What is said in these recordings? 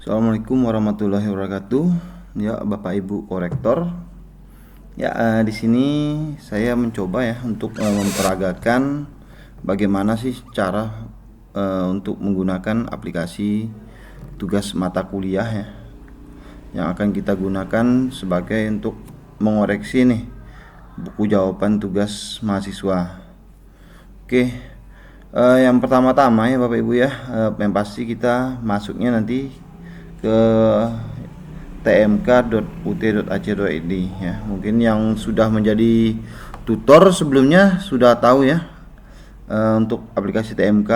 Assalamualaikum warahmatullahi wabarakatuh. Ya, Bapak Ibu korektor. Ya, di sini saya mencoba ya untuk memperagakan bagaimana sih cara untuk menggunakan aplikasi tugas mata kuliah ya, yang akan kita gunakan sebagai untuk mengoreksi nih buku jawaban tugas mahasiswa. Oke, yang pertama-tama ya Bapak Ibu ya, yang pasti kita masuknya nanti ke tmk.ut.ac.id ya. Mungkin yang sudah menjadi tutor sebelumnya sudah tahu ya, untuk aplikasi TMK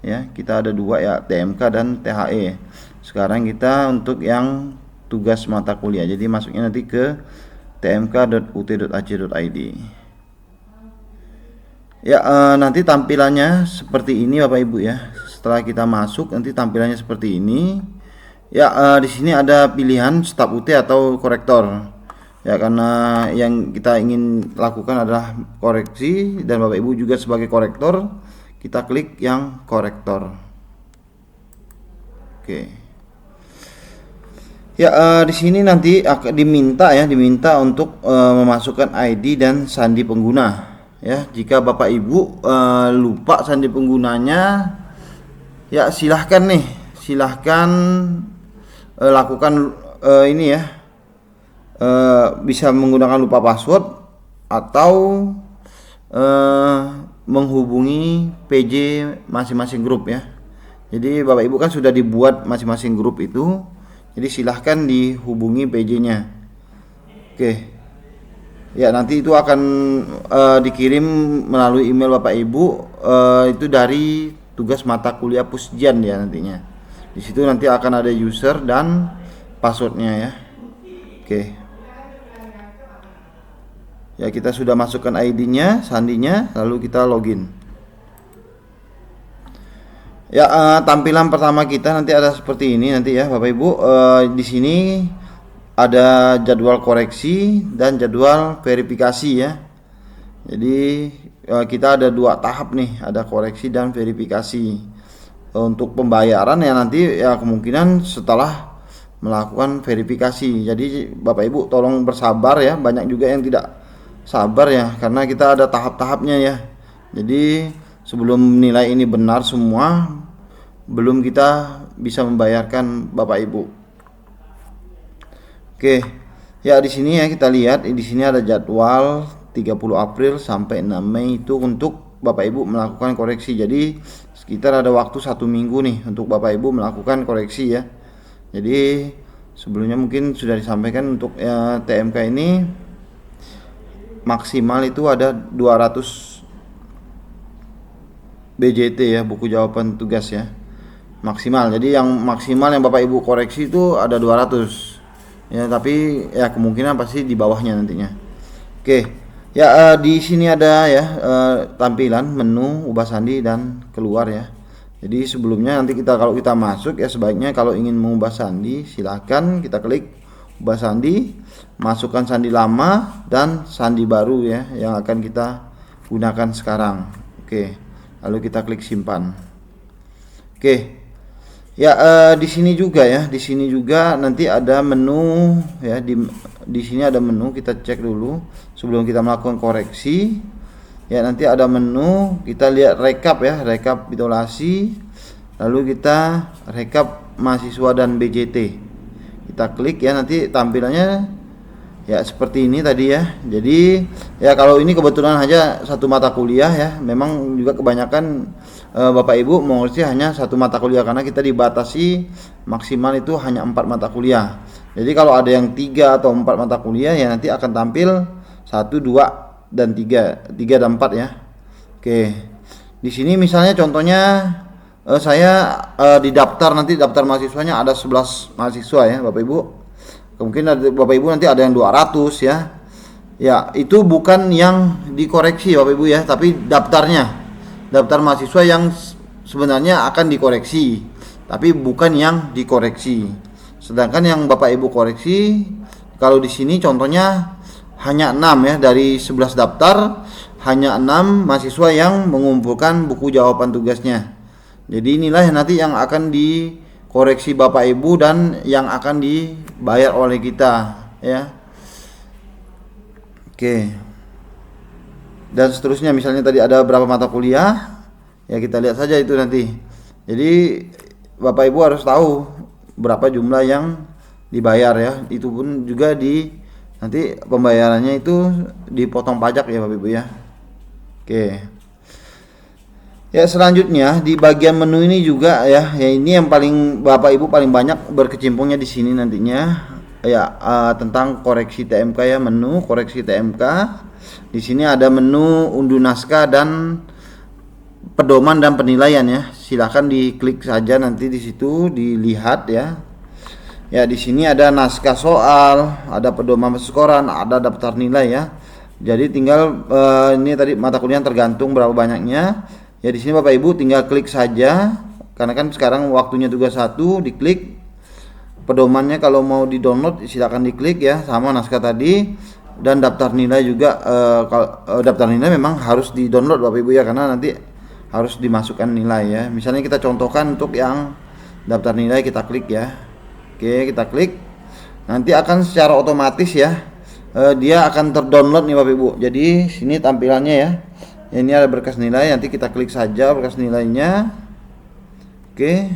ya, kita ada dua ya, TMK dan THE. Sekarang kita untuk yang tugas mata kuliah, jadi masuknya nanti ke tmk.ut.ac.id ya. Nanti tampilannya seperti ini Bapak Ibu ya. Setelah kita masuk nanti tampilannya seperti ini ya. Di sini ada pilihan staf UT atau korektor ya, karena yang kita ingin lakukan adalah koreksi dan Bapak Ibu juga sebagai korektor, kita klik yang korektor. Oke ya, di sini nanti akan diminta untuk memasukkan ID dan sandi pengguna ya. Jika Bapak Ibu lupa sandi penggunanya ya, silahkan lakukan ini ya, bisa menggunakan lupa password atau menghubungi PJ masing-masing grup ya. Jadi Bapak Ibu kan sudah dibuat masing-masing grup itu, jadi silahkan dihubungi PJ-nya. Oke ya, nanti itu akan dikirim melalui email Bapak Ibu, itu dari tugas mata kuliah Pusjan ya nantinya. Di situ nanti akan ada user dan passwordnya ya. Oke. Ya, kita sudah masukkan ID-nya, sandinya, lalu kita login. Ya, tampilan pertama kita nanti ada seperti ini nanti ya Bapak Ibu. Di sini ada jadwal koreksi dan jadwal verifikasi ya. Jadi kita ada dua tahap nih, ada koreksi dan verifikasi. Untuk pembayaran ya nanti ya kemungkinan setelah melakukan verifikasi. Jadi Bapak Ibu tolong bersabar ya, banyak juga yang tidak sabar ya, karena kita ada tahap-tahapnya ya. Jadi sebelum nilai ini benar semua, belum kita bisa membayarkan Bapak Ibu. Oke ya, di sini ya kita lihat di sini ada jadwal 30 April sampai 6 Mei itu untuk Bapak Ibu melakukan koreksi. Jadi sekitar ada waktu 1 minggu nih untuk Bapak Ibu melakukan koreksi ya. Jadi sebelumnya mungkin sudah disampaikan untuk TMK ini maksimal itu ada 200 BJT ya, buku jawaban tugas ya, maksimal. Jadi yang maksimal yang Bapak Ibu koreksi itu ada 200 ya, tapi ya kemungkinan pasti di bawahnya nantinya. Oke ya, di sini ada ya tampilan menu ubah sandi dan keluar ya. Jadi sebelumnya nanti kalau kita masuk ya, sebaiknya kalau ingin mengubah sandi silahkan kita klik ubah sandi, masukkan sandi lama dan sandi baru ya yang akan kita gunakan sekarang. Oke, lalu kita klik simpan. Oke ya, di sini juga nanti ada menu ya. Di sini ada menu, kita cek dulu sebelum kita melakukan koreksi ya. Nanti ada menu, kita lihat rekap ya, rekapitulasi, lalu kita rekap mahasiswa dan BJT, kita klik ya. Nanti tampilannya ya seperti ini tadi ya. Jadi ya kalau ini kebetulan aja satu mata kuliah ya, memang juga kebanyakan Bapak Ibu mengurusi hanya satu mata kuliah karena kita dibatasi maksimal itu hanya 4 mata kuliah. Jadi kalau ada yang 3 atau 4 mata kuliah ya nanti akan tampil 1, 2 dan 3 dan 4 ya. Oke. Di sini misalnya contohnya saya di daftar, nanti daftar mahasiswanya ada 11 mahasiswa ya Bapak Ibu. Kemungkinan Bapak Ibu nanti ada yang 200 ya. Ya, itu bukan yang dikoreksi Bapak Ibu ya, tapi daftarnya. Daftar mahasiswa yang sebenarnya akan dikoreksi, tapi bukan yang dikoreksi. Sedangkan yang Bapak Ibu koreksi, kalau di sini contohnya hanya 6 ya, dari 11 daftar hanya 6 mahasiswa yang mengumpulkan buku jawaban tugasnya. Jadi inilah nanti yang akan di koreksi Bapak Ibu dan yang akan dibayar oleh kita ya. Oke. Dan seterusnya, misalnya tadi ada berapa mata kuliah, ya kita lihat saja itu nanti. Jadi Bapak Ibu harus tahu berapa jumlah yang dibayar ya. Itu pun juga nanti pembayarannya itu dipotong pajak ya Bapak Ibu ya. Oke. Ya, selanjutnya di bagian menu ini juga ya ini yang paling Bapak Ibu paling banyak berkecimpungnya di sini nantinya ya, tentang koreksi TMK ya, menu koreksi TMK. Di sini ada menu unduh naskah dan pedoman dan penilaian ya. Silahkan diklik saja nanti di situ dilihat ya. Ya, di sini ada naskah soal, ada pedoman persekoran, ada daftar nilai ya. Jadi tinggal ini tadi mata kuliah tergantung berapa banyaknya. Ya, di sini Bapak Ibu tinggal klik saja karena kan sekarang waktunya tugas 1, diklik. Pedomannya kalau mau di-download silakan diklik ya, sama naskah tadi. Dan daftar nilai juga, daftar nilai memang harus di-download Bapak Ibu ya, karena nanti harus dimasukkan nilai ya. Misalnya kita contohkan untuk yang daftar nilai, kita klik ya. Oke, kita klik. Nanti akan secara otomatis ya, dia akan terdownload nih Bapak Ibu. Jadi sini tampilannya ya. Ini ada berkas nilai, nanti kita klik saja berkas nilainya. Oke.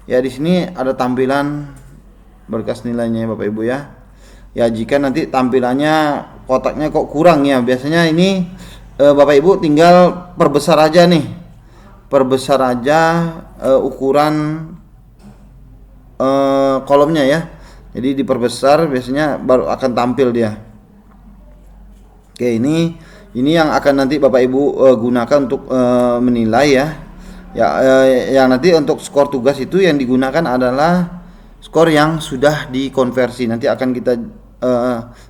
Ya, di sini ada tampilan berkas nilainya Bapak Ibu ya. Ya, jika nanti tampilannya kotaknya kok kurang ya, biasanya ini Bapak Ibu tinggal perbesar aja nih. Perbesar aja ukuran kolomnya ya. Jadi diperbesar, biasanya baru akan tampil dia. Oke, ini yang akan nanti Bapak Ibu gunakan untuk menilai ya. Yang nanti untuk skor tugas itu yang digunakan adalah skor yang sudah dikonversi. Nanti akan kita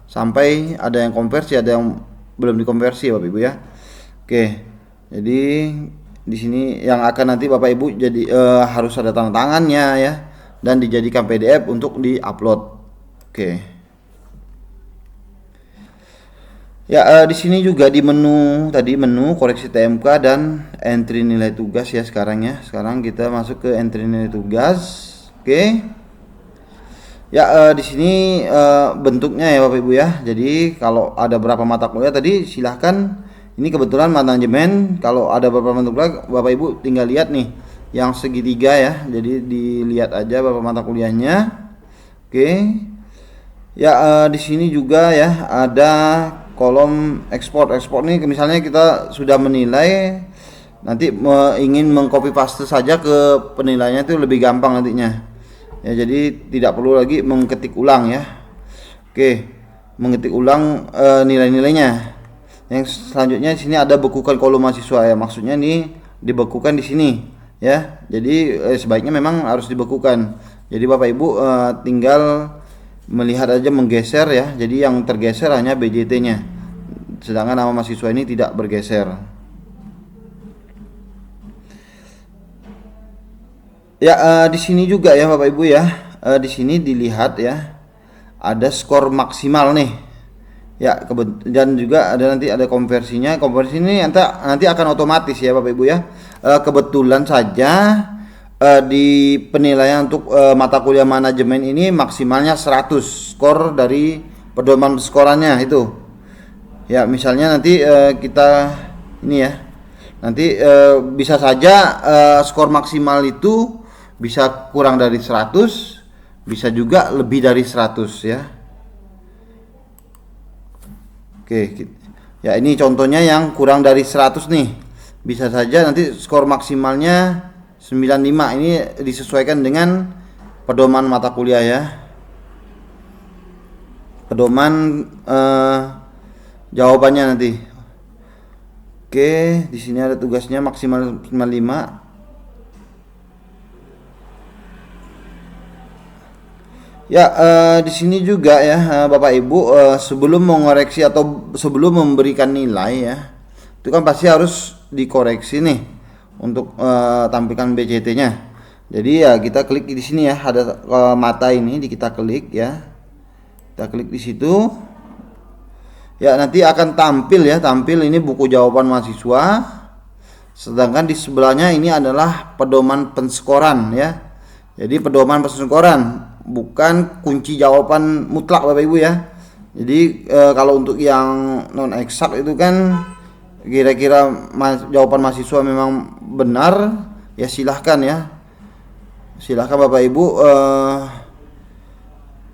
sampai ada yang konversi, ada yang belum dikonversi Bapak Ibu ya. Oke. Jadi di sini yang akan nanti Bapak Ibu jadi harus ada tanda tangannya ya, dan dijadikan PDF untuk di-upload. Oke. Ya, di sini juga di menu tadi, menu koreksi TMK dan entry nilai tugas ya sekarang ya. Sekarang kita masuk ke entry nilai tugas. Oke. Ya, di sini bentuknya ya Bapak Ibu ya. Jadi kalau ada berapa mata kuliah tadi silahkan, ini kebetulan manajemen, kalau ada beberapa mata kuliah Bapak Ibu tinggal lihat nih yang segitiga ya. Jadi dilihat aja berapa mata kuliahnya. Oke. Ya, di sini juga ya ada kolom ekspor nih, misalnya kita sudah menilai, nanti ingin mengcopy paste saja ke penilaiannya itu lebih gampang nantinya ya, jadi tidak perlu lagi mengetik ulang ya. Oke, mengetik ulang nilai-nilainya. Yang selanjutnya di sini ada bekukan kolom mahasiswa ya, maksudnya nih dibekukan di sini ya, jadi sebaiknya memang harus dibekukan. Jadi Bapak Ibu tinggal melihat aja, menggeser ya, jadi yang tergeser hanya BJT-nya, sedangkan nama mahasiswa ini tidak bergeser. Ya, di sini juga ya Bapak Ibu ya, di sini dilihat ya ada skor maksimal nih ya, dan juga ada nanti ada konversinya. Konversi ini nanti akan otomatis ya Bapak Ibu ya. Kebetulan saja di penilaian untuk mata kuliah manajemen ini maksimalnya 100 skor dari pedoman skorannya itu ya. Misalnya nanti kita ini ya, nanti bisa saja skor maksimal itu bisa kurang dari 100, bisa juga lebih dari 100 ya. Oke ya, ini contohnya yang kurang dari 100 nih, bisa saja nanti skor maksimalnya 95. Ini disesuaikan dengan pedoman mata kuliah ya, pedoman jawabannya nanti. Oke, di sini ada tugasnya maksimal 95. Ya, di sini juga ya Bapak Ibu, sebelum mengoreksi atau sebelum memberikan nilai ya, itu kan pasti harus dikoreksi nih untuk tampilkan BCT-nya. Jadi ya kita klik di sini ya, ada mata ini kita klik ya. Kita klik di situ. Ya, nanti akan tampil ini buku jawaban mahasiswa. Sedangkan di sebelahnya ini adalah pedoman penskoran ya. Jadi pedoman pesusun koran, bukan kunci jawaban mutlak Bapak Ibu ya. Jadi kalau untuk yang non eksak itu kan kira-kira jawaban mahasiswa memang benar, ya silahkan ya. Silahkan Bapak Ibu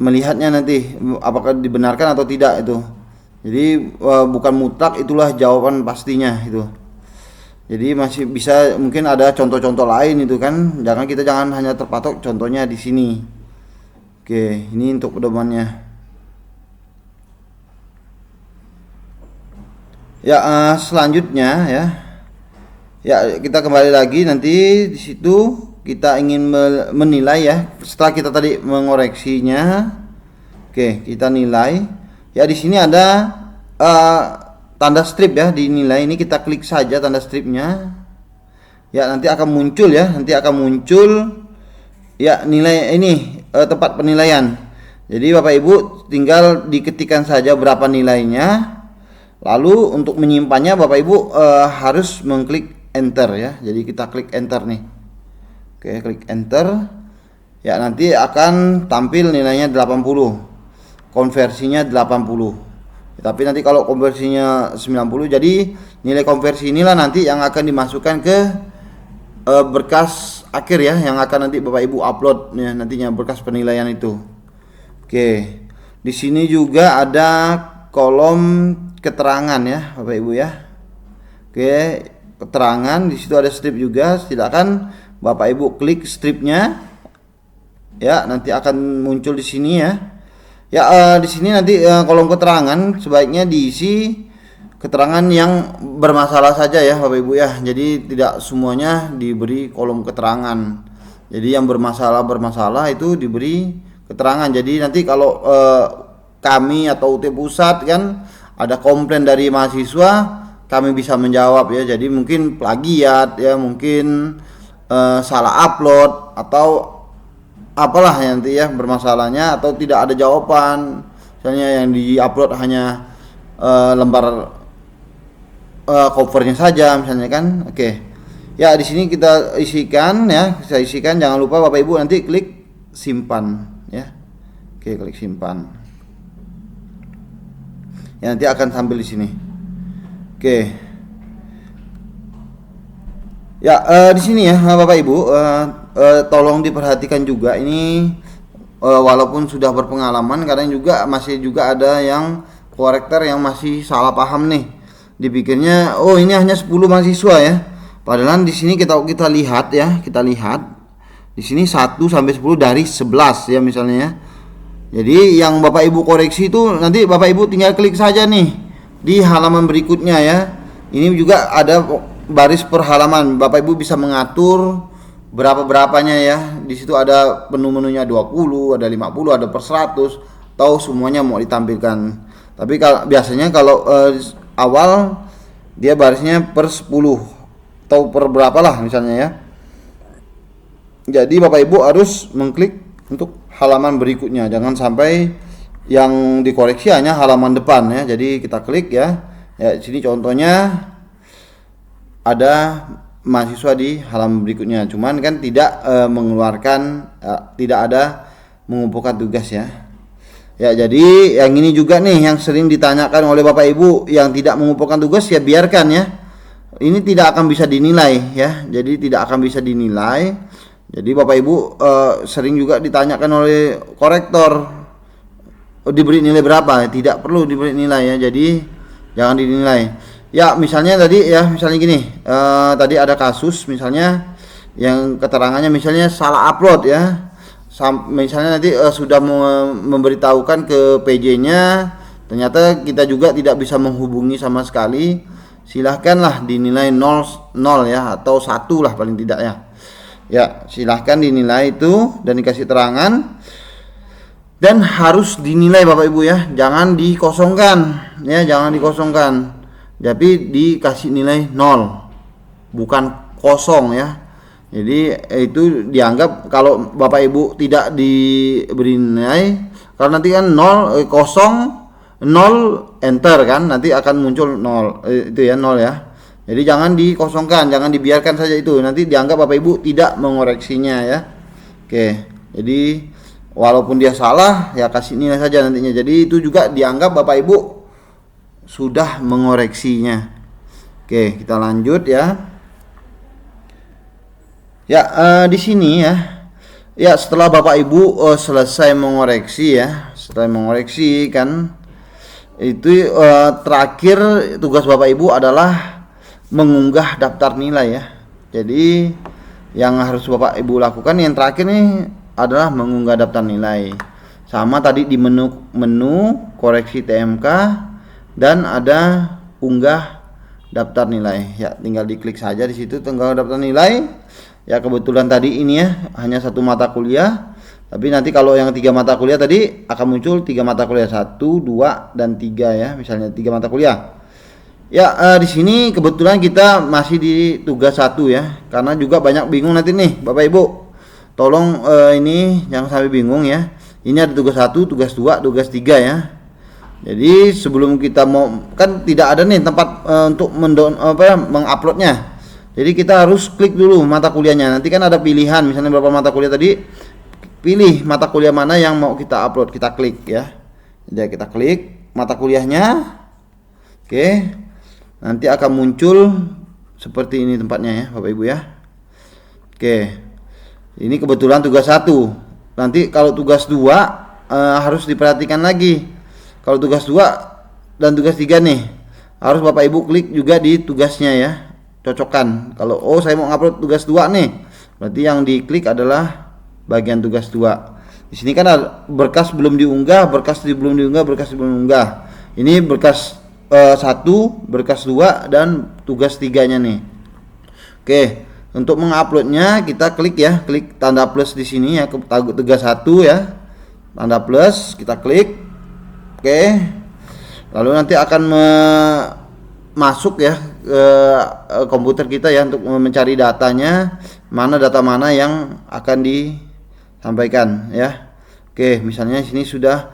melihatnya nanti apakah dibenarkan atau tidak itu. Jadi bukan mutlak itulah jawaban pastinya itu. Jadi masih bisa mungkin ada contoh-contoh lain itu kan. Jangan hanya terpatok contohnya di sini. Oke, ini untuk pedomannya. Ya, selanjutnya ya. Ya, kita kembali lagi nanti di situ kita ingin menilai ya. Setelah kita tadi mengoreksinya. Oke, kita nilai. Ya, di sini ada tanda strip ya, dinilai. Ini kita klik saja tanda stripnya. Ya, nanti akan muncul ya. Nanti akan muncul ya nilai ini tempat penilaian. Jadi Bapak Ibu tinggal diketikkan saja berapa nilainya. Lalu untuk menyimpannya Bapak Ibu harus mengklik enter ya. Jadi kita klik enter nih. Oke, klik enter. Ya, nanti akan tampil nilainya 80. Konversinya 80. Tapi nanti kalau konversinya 90, jadi nilai konversi inilah nanti yang akan dimasukkan ke berkas akhir ya, yang akan nanti Bapak Ibu upload ya nantinya berkas penilaian itu. Oke. Di sini juga ada kolom keterangan ya Bapak Ibu ya. Oke, keterangan di situ ada strip juga. Silakan Bapak Ibu klik stripnya. Ya, nanti akan muncul di sini ya. Ya, di sini nanti kolom keterangan sebaiknya diisi keterangan yang bermasalah saja ya Bapak Ibu ya. Jadi tidak semuanya diberi kolom keterangan. Jadi yang bermasalah itu diberi keterangan. Jadi nanti kalau kami atau UT Pusat kan ada komplain dari mahasiswa, kami bisa menjawab ya. Jadi mungkin plagiat ya, mungkin salah upload atau apalah nanti ya bermasalahnya, atau tidak ada jawaban. Misalnya yang di-upload hanya lembar covernya saja misalnya kan. Oke. Ya, di sini kita isikan ya, saya isikan. Jangan lupa Bapak Ibu nanti klik simpan ya. Oke, klik simpan. Ya, nanti akan tampil di sini. Oke. Ya, di sini ya Bapak Ibu, tolong diperhatikan juga ini, walaupun sudah berpengalaman, kadang juga masih ada yang korektor yang masih salah paham nih. Dipikirnya oh ini hanya 10 mahasiswa ya. Padahal di sini kita lihat ya, di sini 1 sampai 10 dari 11 ya misalnya ya. Jadi yang Bapak Ibu koreksi itu nanti Bapak Ibu tinggal klik saja nih di halaman berikutnya ya. Ini juga ada baris per halaman. Bapak Ibu bisa mengatur berapanya ya. Di situ ada menu-menunya 20, ada 50, ada per 100, atau semuanya mau ditampilkan. Tapi biasanya kalau awal dia barisnya per 10 atau per berapa lah misalnya ya. Jadi Bapak Ibu harus mengklik untuk halaman berikutnya, jangan sampai yang dikoreksi hanya halaman depan ya. Jadi kita klik ya. Ya, di sini contohnya ada mahasiswa di halaman berikutnya, cuman kan tidak mengeluarkan, tidak ada mengumpulkan tugas ya. Ya, jadi yang ini juga nih yang sering ditanyakan oleh Bapak Ibu, yang tidak mengumpulkan tugas ya biarkan ya. Ini tidak akan bisa dinilai ya. Jadi tidak akan bisa dinilai. Jadi Bapak Ibu sering juga ditanyakan oleh korektor, diberi nilai berapa? Tidak perlu diberi nilai ya. Jadi jangan dinilai. Ya, misalnya tadi ya, misalnya gini, tadi ada kasus misalnya yang keterangannya misalnya salah upload ya. Misalnya nanti sudah memberitahukan ke PJ-nya, ternyata kita juga tidak bisa menghubungi sama sekali. Silahkanlah dinilai 0 ya, atau 1 lah paling tidak ya. Ya, silahkan dinilai itu dan dikasih terangan, dan harus dinilai Bapak Ibu ya, jangan dikosongkan ya, jangan dikosongkan, tapi dikasih nilai 0 bukan kosong ya. Jadi itu dianggap kalau Bapak Ibu tidak diberi nilai, karena nanti kan 0 kosong 0 enter kan, nanti akan muncul 0 itu ya, 0 ya. Jadi jangan dikosongkan, jangan dibiarkan saja itu. Nanti dianggap Bapak Ibu tidak mengoreksinya ya. Oke, jadi walaupun dia salah ya kasih nilai saja nantinya. Jadi itu juga dianggap Bapak Ibu sudah mengoreksinya. Oke, kita lanjut ya. Ya, di sini ya. Ya, setelah Bapak Ibu selesai mengoreksi ya. Setelah mengoreksi kan itu terakhir tugas Bapak Ibu adalah mengunggah daftar nilai ya. Jadi yang harus Bapak Ibu lakukan yang terakhir nih adalah mengunggah daftar nilai. Sama tadi di menu koreksi TMK dan ada unggah daftar nilai. Ya, tinggal diklik saja di situ unggah daftar nilai. Ya, kebetulan tadi ini ya hanya satu mata kuliah. Tapi nanti kalau yang 3 mata kuliah tadi akan muncul 3 mata kuliah, 1, 2 dan 3 ya. Misalnya 3 mata kuliah. Ya, di sini kebetulan kita masih di tugas 1 ya. Karena juga banyak bingung nanti nih Bapak Ibu. Tolong ini jangan sampai bingung ya. Ini ada tugas 1, tugas 2, tugas 3 ya. Jadi sebelum kita mau kan tidak ada nih tempat untuk menguploadnya. Jadi kita harus klik dulu mata kuliahnya. Nanti kan ada pilihan misalnya berapa mata kuliah tadi. Pilih mata kuliah mana yang mau kita upload, kita klik ya. Jadi kita klik mata kuliahnya. Oke. Nanti akan muncul seperti ini tempatnya ya Bapak Ibu ya. Oke. Ini kebetulan tugas 1. Nanti kalau tugas 2 harus diperhatikan lagi. Kalau tugas 2 dan tugas 3 nih harus Bapak Ibu klik juga di tugasnya ya. Cocokkan. Kalau saya mau ngupload tugas 2 nih, berarti yang diklik adalah bagian tugas 2. Di sini kan ada berkas belum diunggah, berkas belum diunggah, berkas belum diunggah. Ini berkas 1, berkas 2 dan tugas 3-nya nih. Oke, untuk menguploadnya kita klik ya, klik tanda plus di sini ya, tugas 1 ya. Tanda plus, kita klik. Oke. Lalu nanti akan masuk ya ke komputer kita ya untuk mencari datanya, data mana yang akan disampaikan ya. Oke, misalnya sini sudah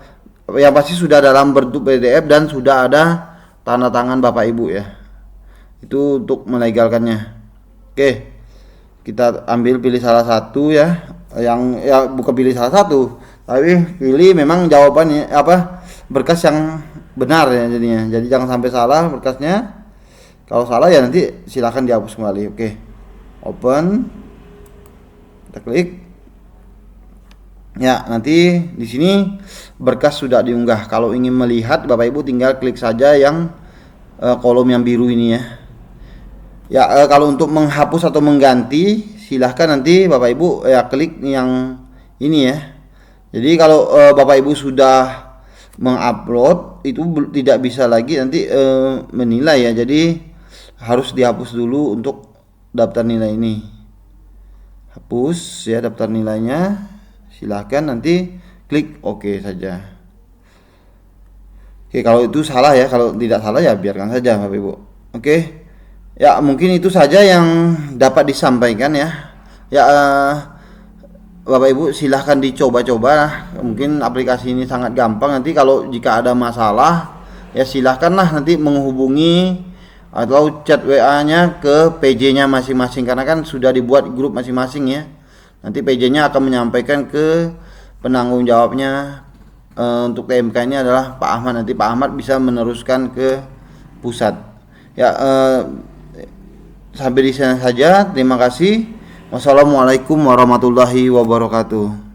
yang pasti sudah dalam bentuk PDF dan sudah ada tanda tangan Bapak Ibu ya. Itu untuk melegalkannya. Oke. Kita pilih salah satu ya. Yang ya bukan pilih salah satu, tapi pilih memang jawabannya berkas yang benar ya jadinya. Jadi jangan sampai salah berkasnya. Kalau salah ya nanti silakan dihapus kembali. Oke. Open. Kita klik. Ya, nanti di sini berkas sudah diunggah. Kalau ingin melihat Bapak Ibu tinggal klik saja yang kolom yang biru ini ya. Ya, kalau untuk menghapus atau mengganti silahkan nanti Bapak Ibu ya klik yang ini ya. Jadi kalau Bapak Ibu sudah mengupload itu tidak bisa lagi nanti menilai ya. Jadi harus dihapus dulu untuk daftar nilai ini. Hapus ya daftar nilainya. Silahkan nanti klik OK saja. Oke, kalau itu salah ya, kalau tidak salah ya biarkan saja Bapak Ibu. Oke. Ya, mungkin itu saja yang dapat disampaikan ya. Ya, Bapak Ibu silahkan dicoba-coba. Mungkin aplikasi ini sangat gampang. Nanti kalau jika ada masalah ya silahkanlah nanti menghubungi atau chat WA-nya ke PJ-nya masing-masing karena kan sudah dibuat grup masing-masing ya. Nanti PJ-nya akan menyampaikan ke penanggung jawabnya untuk TMK ini adalah Pak Ahmad. Nanti Pak Ahmad bisa meneruskan ke pusat. Ya, sampai di sana saja. Terima kasih. Wassalamualaikum warahmatullahi wabarakatuh.